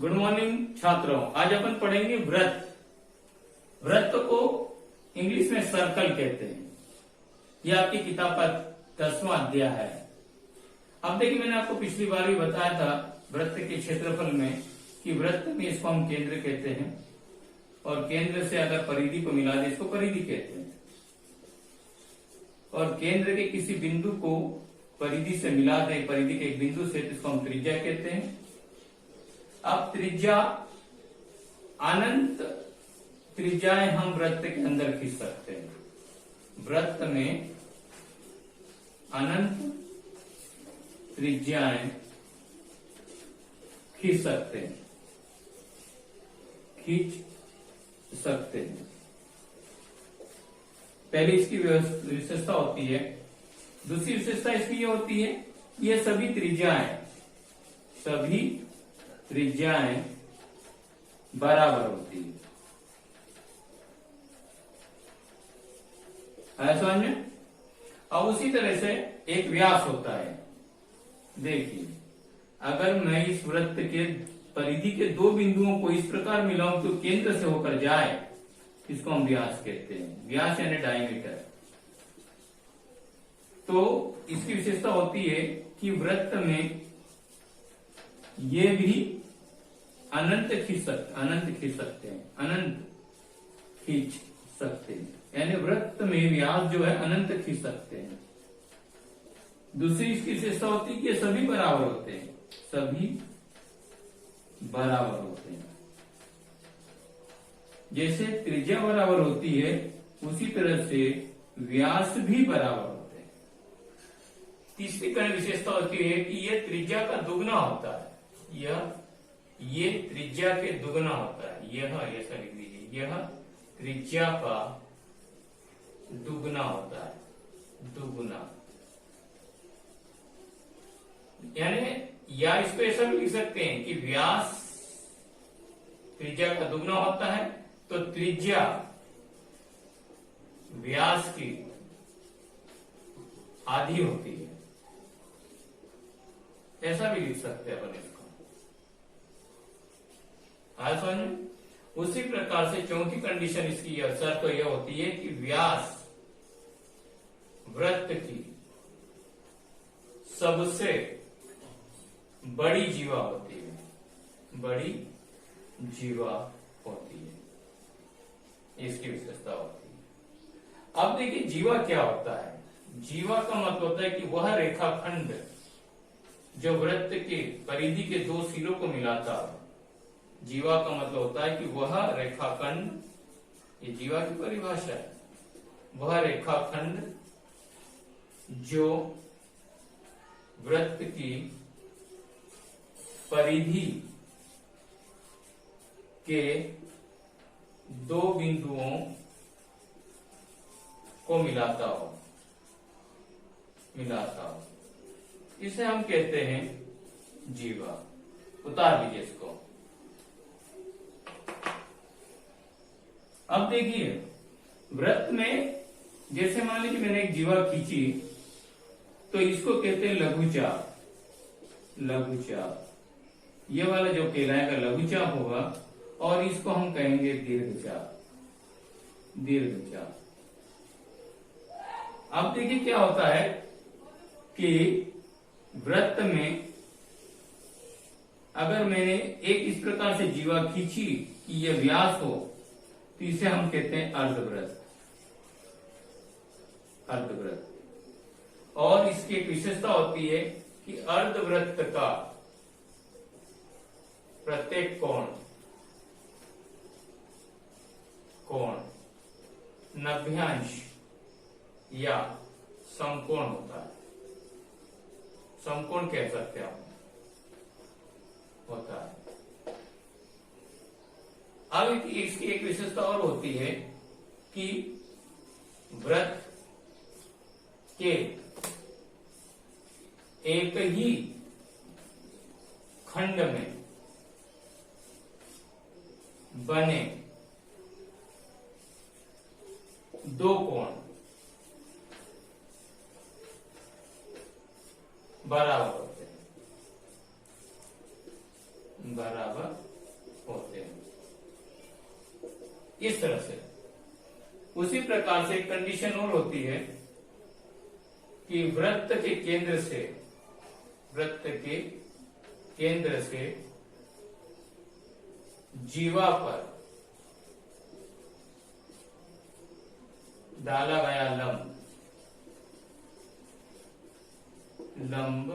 Good morning छात्रों। आज अपन पढ़ेंगे व्रत। व्रत को इंग्लिश में सर्कल कहते हैं। यह आपकी किताब का 10वां अध्याय है। अब देखिए, मैंने आपको पिछली बार भी बताया था वृत्त के क्षेत्रफल में कि वृत्त में इसको हम केंद्र कहते हैं और केंद्र से अगर परिधि को मिला दे इसको परिधि कहते हैं और केंद्र के किसी बिंदु को परिधि से मिला दे, परिधि के एक बिंदु से, इसको हम त्रिज्या कहते हैं। अब त्रिज्या, अनंत त्रिज्याएं हम वृत्त के अंदर खींच सकते हैं। वृत्त में अनंत त्रिज्याएं खींच सकते हैं, पहली इसकी विशेषता होती है। दूसरी विशेषता इसकी ये होती है, ये सभी त्रिज्याएं बराबर होती है। समझ में? अब उसी तरह से एक व्यास होता है। देखिए, अगर मैं इस वृत्त के परिधि के दो बिंदुओं को इस प्रकार मिलाऊं तो केंद्र से होकर जाए, इसको हम व्यास कहते हैं। व्यास यानी डायमीटर। तो इसकी विशेषता होती है कि वृत्त में ये भी अनंत खींच सकते हैं, यानी वृत्त में व्यास जो है अनंत खींच सकते हैं। दूसरी इसकी विशेषता होती है कि ये सभी बराबर होते हैं, जैसे त्रिज्या बराबर होती है उसी तरह से व्यास भी बराबर होते हैं। तीसरी विशेषता होती है कि ये त्रिज्या का दुगना होता है। ये त्रिज्या के दुगना होता है। यह ऐसा लिख दीजिए, यह त्रिज्या का दुगना होता है। यानी या इसको ऐसा भी लिख सकते हैं कि व्यास त्रिज्या का दुगना होता है तो त्रिज्या व्यास की आधी होती है, ऐसा भी लिख सकते हैं अपन इसको। आज समझ में? उसी प्रकार से चौथी कंडीशन इसकी शर्त तो यह होती है कि व्यास वृत्त की सबसे बड़ी जीवा होती है, इसकी विशेषता होती है। अब देखिए, जीवा क्या होता है? जीवा का मतलब होता है कि वह रेखाखंड जो वृत्त के परिधि के दो सिरों को मिलाता है। जीवा का मतलब होता है कि वह रेखाखंड, ये जीवा की परिभाषा है, वह रेखाखंड जो वृत्त की परिधि के दो बिंदुओं को मिलाता हो, इसे हम कहते हैं जीवा। उतार लीजिए इसको। अब देखिए, वृत्त में जैसे मान लीजिए मैंने एक जीवा खींची तो इसको कहते हैं लघुचाप। ये वाला जो कहलाएगा लघुचाप होगा और इसको हम कहेंगे दीर्घचाप। अब देखिए क्या होता है कि वृत्त में अगर मैंने एक इस प्रकार से जीवा खींची कि यह व्यास हो तो इसे हम कहते हैं अर्धवृत्त। और इसकी एक विशेषता होती है कि अर्धवृत्त का प्रत्येक कोण नभ्यांश या समकोण होता है। समकोण कह सकते हैं आप, होता है। अब इसकी एक विशेषता और होती है कि वृत्त के एक ही खंड में बने दो कोण बराबर होते हैं। बराबर होते हैं। इस तरह से उसी प्रकार से एक कंडीशन और होती है कि वृत्त के केंद्र से जीवा पर डाला गया लंब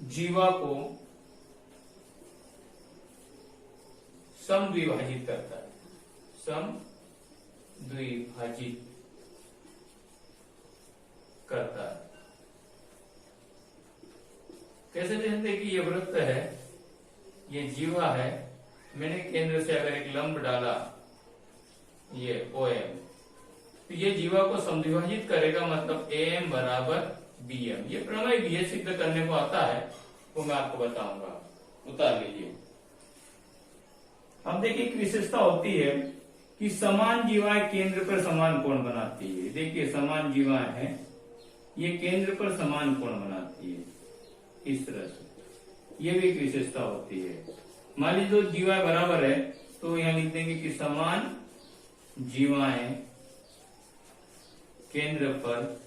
जीवा को समद्विभाजित करता है, समद्विभाजित करता है। कैसे जानते कि ये वृत्त है, ये जीवा है, मैंने केंद्र से अगर एक लंब डाला ये OM, तो ये जीवा को समद्विभाजित करेगा, मतलब AM बराबर BM। ये प्रमेय भी है, सिद्ध करने को आता है, वो मैं आपको बताऊंगा। उतार लीजिए। अब देखिए एक विशेषता होती है कि समान जीवाएं केंद्र पर समान कोण बनाती है। देखिए समान जीवाएं हैं, ये केंद्र पर समान कोण बनाती है इस तरह से, ये भी एक विशेषता होती है। मान लीजिए दो जीवाएं बराबर है तो यहां लिख देंगे कि समान जीवाएं केंद्र पर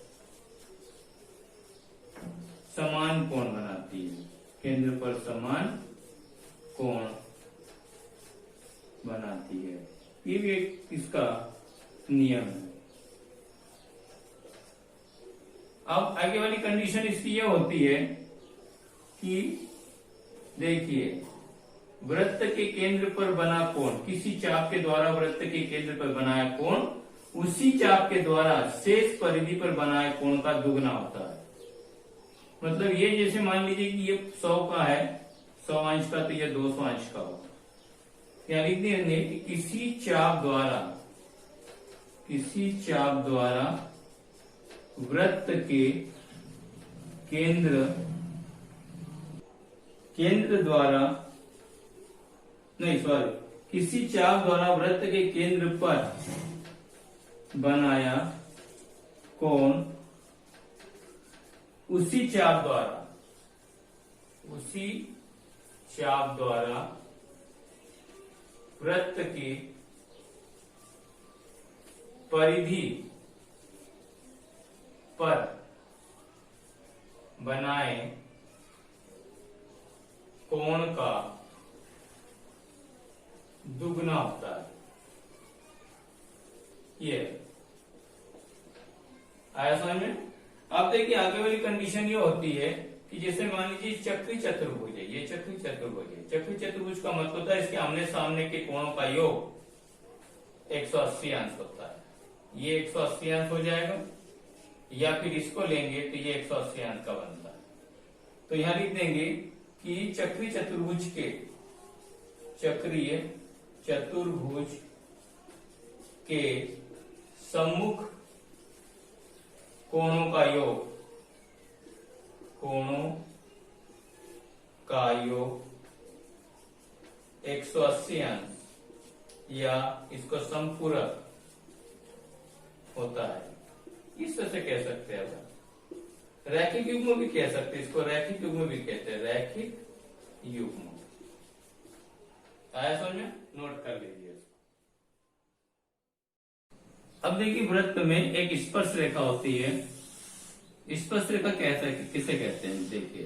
समान कोण बनाती है, केंद्र पर समान कोण बनाती है। ये भी एक इसका नियम है। अब आगे वाली कंडीशन इसकी यह होती है कि देखिए वृत्त के केंद्र पर बना कोण, किसी चाप के द्वारा वृत्त के केंद्र पर बनाया कोण उसी चाप के द्वारा शेष परिधि पर बनाए कोण का दुगना होता है। मतलब ये जैसे मान लीजिए कि ये 100 का है, 100 अंश का, तो ये 200 अंश का होगा। यहाँ लिख देंगे कि किसी चाप द्वारा वृत्त के केंद्र द्वारा किसी चाप द्वारा वृत्त के केंद्र पर बनाया कोण उसी चाप द्वारा वृत्त की परिधि पर बनाए कोण का दुगना होता है। ये आया समझ में? अब देखिए आगे वाली कंडीशन ये होती है कि जैसे मान लीजिए चक्री चतुर्भुज है, ये चक्री चतुर्भुज है। चक्री चतुर्भुज का मतलब होता है इसके आमने सामने के कोणों का योग 180 अंश होता है। ये 180 अंश हो जाएगा, या फिर इसको लेंगे तो ये 180 अंश का बनता है। तो यहां लिख देंगे कि चक्रीय चतुर्भुज के सम्मुख कोणों का योग 180 अंश या इसको समपूरक होता है। इस तरह से कह सकते हैं। रैखिक युग्म भी कह सकते हैं, इसको रैखिक युग्म भी कहते हैं, रैखिक युग्म। आया समझ में? नोट कर लीजिए। अब देखिए वृत्त में एक स्पर्श रेखा होती है। स्पर्श रेखा किसे कहते हैं? देखिए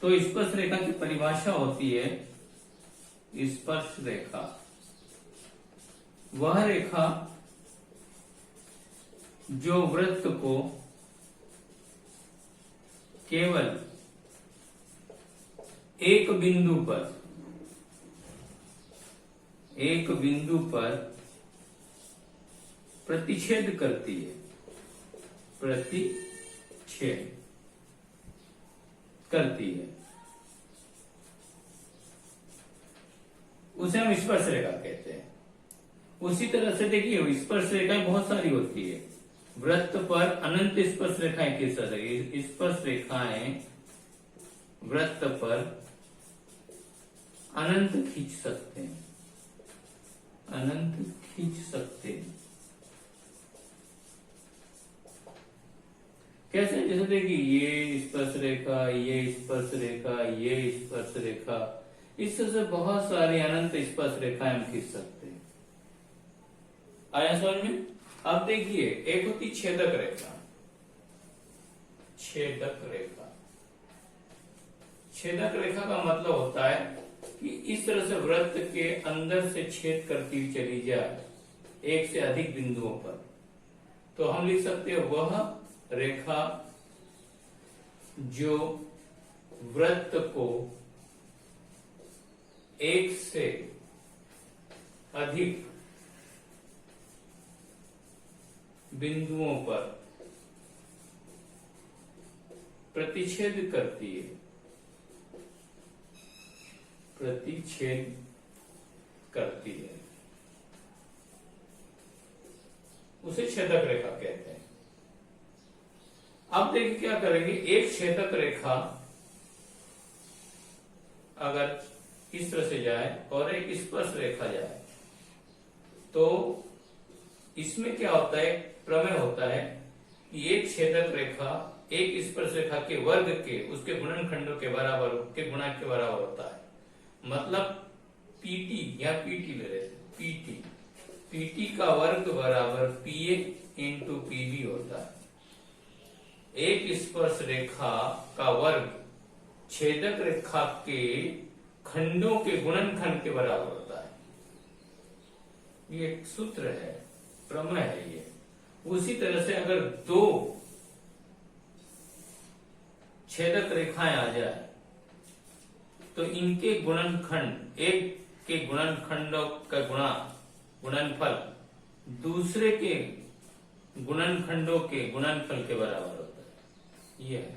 तो स्पर्श रेखा की परिभाषा होती है, स्पर्श रेखा वह रेखा जो वृत्त को केवल एक बिंदु पर प्रतिच्छेद करती है, उसे हम स्पर्श रेखा कहते हैं। उसी तरह से देखिए स्पर्श रेखाएं बहुत सारी होती है। वृत्त पर अनंत स्पर्श रेखाएं किस तरह से? स्पर्श रेखाएं वृत्त पर अनंत खींच सकते हैं, कैसे? जैसे देखिए, ये स्पर्श रेखा, ये स्पर्श रेखा, ये स्पर्श रेखा, इस तरह से बहुत सारी अनंत स्पर्श रेखाएं हम खींच सकते हैं। आया समझ में? अब देखिए, एक होती छेदक रेखा। छेदक रेखा, छेदक रेखा का मतलब होता है कि इस तरह से वृत्त के अंदर से छेद करती हुई चली जाए एक से अधिक बिंदुओं पर, तो हम लिख सकते हैं वह रेखा जो वृत्त को एक से अधिक बिंदुओं पर प्रतिच्छेद करती है, प्रतिच्छेद करती है, उसे छेदक रेखा कहते हैं। अब देखिए क्या करेंगे, एक छेदक रेखा अगर इस तरह से जाए और एक स्पर्श रेखा जाए, तो इसमें क्या होता है, प्रमेय होता है कि एक छेदक रेखा एक स्पर्श रेखा के वर्ग के, उसके गुणनखंडों के बराबर, के गुणक के बराबर होता है। मतलब पीटी या पीटी ले लेते, पीटी, पीटी का वर्ग बराबर पीए इंटू पीबी होता है। एक स्पर्श रेखा का वर्ग छेदक रेखा के खंडों के गुणनखंड के बराबर होता है। ये एक सूत्र है, प्रमेय है ये। उसी तरह से अगर दो छेदक रेखाएं आ जाए तो इनके गुणनखंड, एक के गुणनखंडों का गुणनफल दूसरे के गुणनखंडों के गुणनफल के बराबर होता है। यह है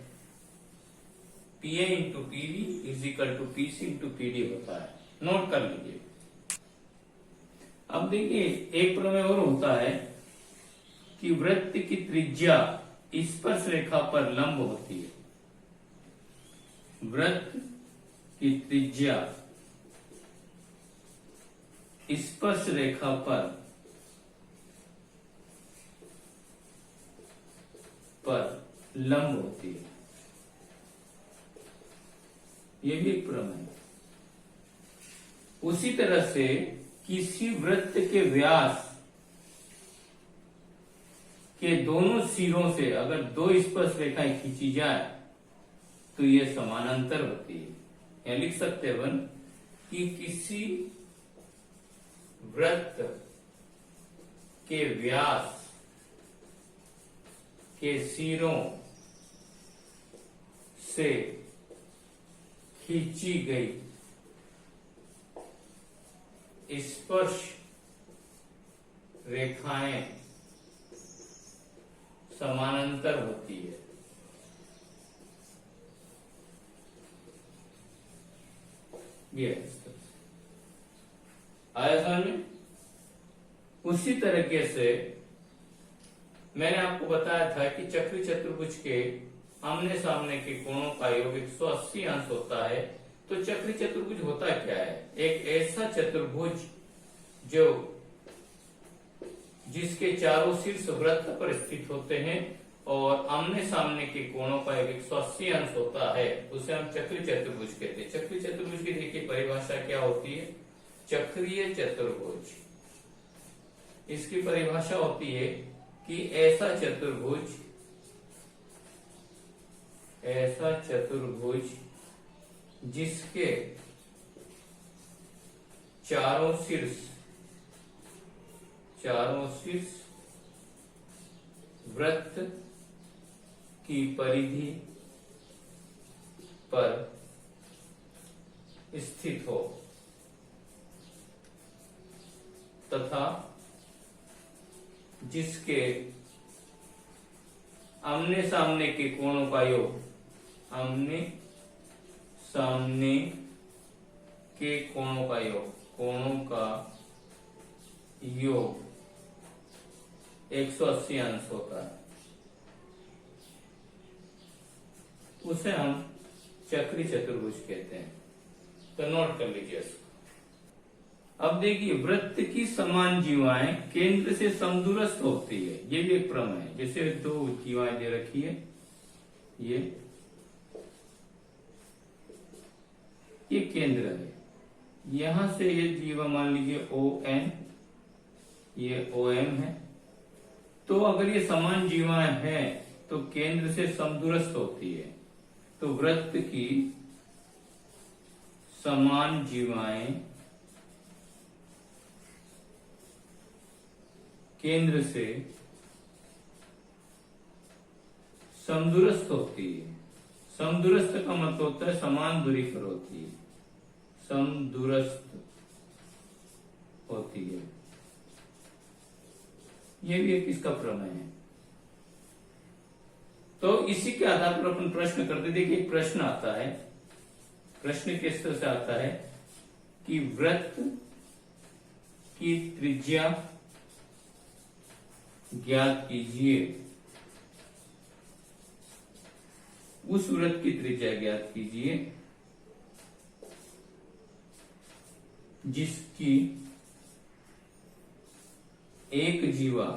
PA into PV is equal to PC into PD होता है। नोट कर लीजिए। अब देखिए, एक प्रमेय और होता है कि वृत्त की त्रिज्या स्पर्श रेखा पर लंब होती है। वृत्त की त्रिज्या स्पर्श रेखा पर लंब होती है। यह भी एक प्रमेय है। उसी तरह से किसी वृत्त के व्यास के दोनों सिरों से अगर दो स्पर्श रेखाएं खींची जाए तो यह समानांतर होती है। यहां लिख सकते हैं अपन कि किसी वृत्त के व्यास के सिरों से खींची गई स्पर्श रेखाएं समानांतर होती है। आया समझ में? उसी तरीके से मैंने आपको बताया था कि चक्री चतुर्भुज के आमने सामने के कोणों का योग 180 अंश होता है। तो चक्री चतुर्भुज होता क्या है? एक ऐसा चतुर्भुज जो जिसके चारों शीर्ष वृत्त पर स्थित होते हैं और आमने सामने के कोणों का योग 180 अंश होता है, उसे हम चक्री चतुर्भुज कहते हैं। चक्री चतुर्भुज की देखिए परिभाषा क्या होती है? चक्रीय चतुर्भुज, इसकी परिभाषा होती है कि ऐसा चतुर्भुज जिसके चारों शीर्ष वृत्त की परिधि पर स्थित हो तथा जिसके आमने सामने के कोणों का योग, आमने सामने के कोणों का योग 180 अंश होता है, उसे हम चक्री चतुर्भुज कहते हैं। तो नोट कर लीजिए इसको। अब देखिए, वृत्त की समान जीवाएं केंद्र से समदूरस्थ होती है। ये भी एक प्रमेय है। जैसे दो जीवाएं दे रखी है, ये केंद्र है। यहां से ये जीवा मान लीजिए ON, ये OM है। तो अगर ये समान जीवाएं हैं तो केंद्र से समदूरस्थ होती है। तो वृत्त की समान जीवाएं केंद्र से समदूरस्थ होती है। समदूरस्थ का मतलब होता है समान दूरी पर होती है, समदूरस्थ होती है। ये भी एक इसका प्रमेय है। तो इसी के आधार पर अपन प्रश्न करते। देखिए एक प्रश्न आता है, प्रश्न किस तरह से आता है कि वृत्त की त्रिज्या ज्ञात कीजिए। उस वृत्त की त्रिज्या ज्ञात कीजिए जिसकी एक जीवा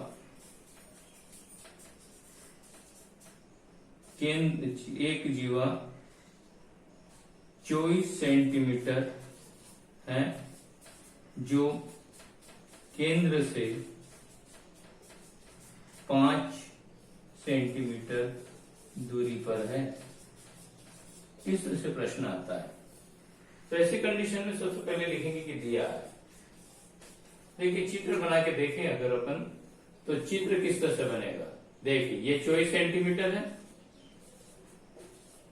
एक जीवा 24 सेंटीमीटर है, जो केंद्र से 5 सेंटीमीटर दूरी पर है। इस तरह से प्रश्न आता है। तो ऐसी कंडीशन में सबसे पहले लिखेंगे कि दिया है। देखिए चित्र बना के देखें अगर अपन, तो चित्र किस तरह से बनेगा। देखिए ये 24 सेंटीमीटर है,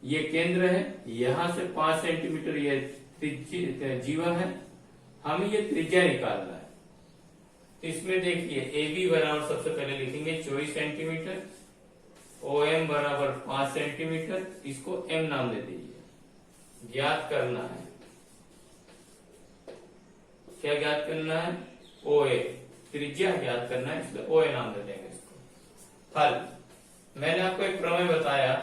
ये केंद्र है, यहां से 5 सेंटीमीटर ये जीवा है। हमें ये त्रिज्या निकालना है। इसमें देखिए AB बराबर सबसे पहले लिखेंगे 24 सेंटीमीटर, OM बराबर 5 सेंटीमीटर, इसको M नाम दे दीजिए। ज्ञात करना है, क्या ज्ञात करना है, OA, त्रिज्या ज्ञात करना है, इसलिए OA नाम दे देंगे इसको। हल, मैंने आपको एक प्रमेय बताया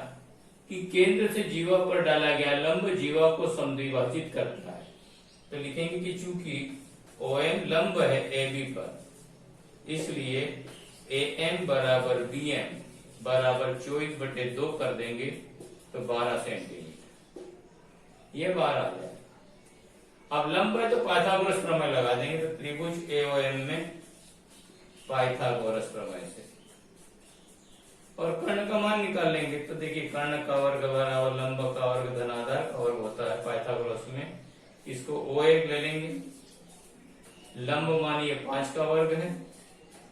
कि केंद्र से जीवा पर डाला गया लंब जीवा को समद्विभाजित करता है। तो लिखेंगे कि चूंकि OM लंब है AB पर, इसलिए AM बराबर BM बराबर 24/2 कर देंगे तो 12 सेंटीमीटर, ये 12 आ जाए। अब लंब है तो पाइथागोरस प्रमेय लगा देंगे। तो त्रिभुज AOM में पाइथागोरस प्रमेय से, और कर्ण का मान निकाल लेंगे। तो देखिए कर्ण का वर्ग बराबर लंब का वर्ग धनाधार का वर्ग होता है पाइथागोरस में। इसको OA ले लेंगे, लंब मानिए 5 का वर्ग है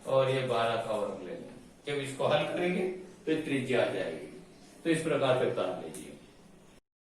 और ये 12 का वर्ग ले लेंगे। जब इसको हल करेंगे तो त्रिज्या आ जाएगी। तो इस प्रकार से उतार लीजिए।